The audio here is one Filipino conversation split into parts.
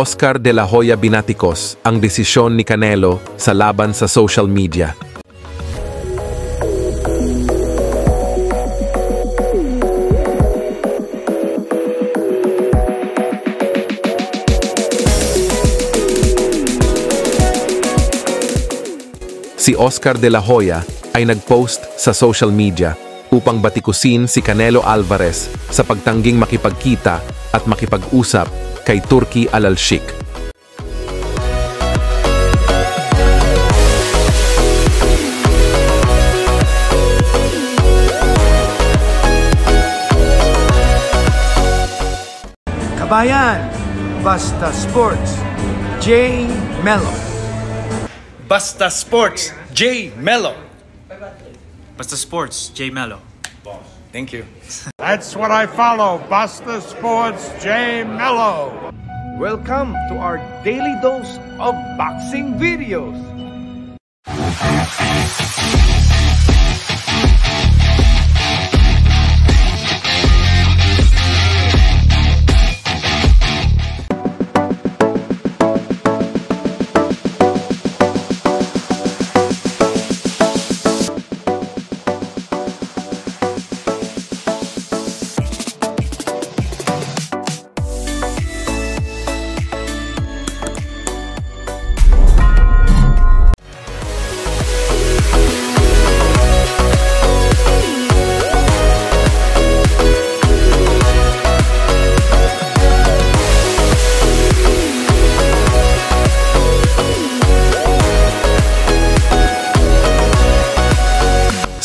Oscar De La Hoya binatikos ang desisyon ni Canelo sa laban sa social media. Si Oscar De La Hoya ay nag-post sa social media upang batikusin si Canelo Alvarez sa pagtangging makipagkita at makipag-usap kay Turki Al-Sheikh. Kabayan, Basta Sports, J. Mello. Basta Sports, J. Mello. Basta Sports, J. Mello. Thank you. That's what I follow, Basta Sports, J. Mello. Welcome to our daily dose of boxing videos.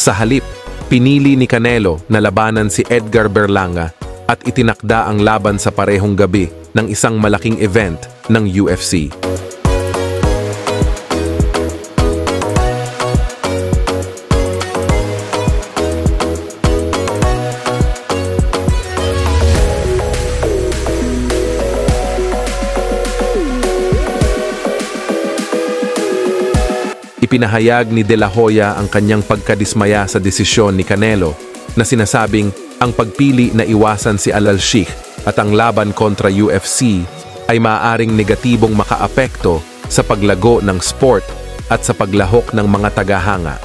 Sa halip, pinili ni Canelo na labanan si Edgar Berlanga at itinakda ang laban sa parehong gabi ng isang malaking event ng UFC. Ipinahayag ni De La Hoya ang kanyang pagkadismaya sa desisyon ni Canelo na sinasabing ang pagpili na iwasan si Al-Sheikh at ang laban kontra UFC ay maaaring negatibong makaapekto sa paglago ng sport at sa paglahok ng mga tagahanga.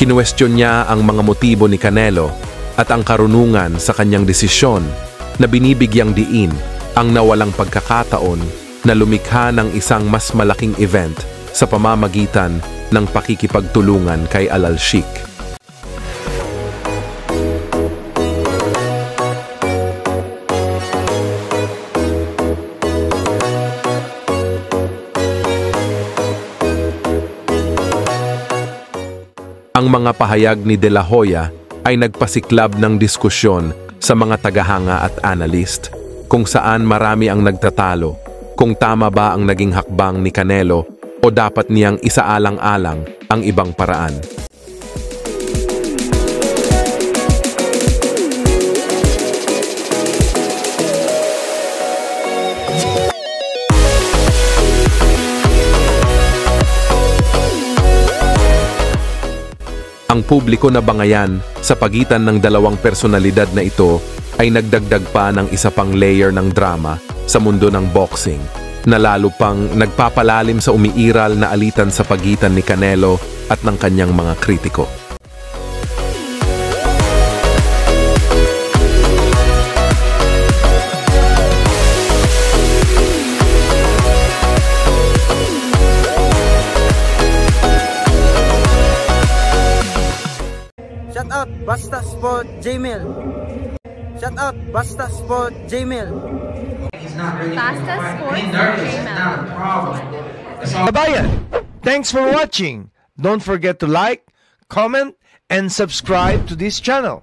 Kinuwestiyon niya ang mga motibo ni Canelo at ang karunungan sa kanyang desisyon na binibigyang diin ang nawalang pagkakataon na lumikha ng isang mas malaking event sa pamamagitan ng pakikipagtulungan kay Al-Sheikh. Ang mga pahayag ni De La Hoya ay nagpasiklab ng diskusyon sa mga tagahanga at analyst kung saan marami ang nagtatalo kung tama ba ang naging hakbang ni Canelo o dapat niyang isaalang-alang ang ibang paraan. Ang publiko na bangayan sa pagitan ng dalawang personalidad na ito ay nagdagdag pa ng isa pang layer ng drama sa mundo ng boxing na lalo pang nagpapalalim sa umiiral na alitan sa pagitan ni Canelo at ng kanyang mga kritiko. Shout out Basta Sport J-Mel. Shout out Basta Sport J-Mel. Basta Sport J-Mel. Kabayan, thanks for watching. Don't forget to like, comment, and subscribe to this channel.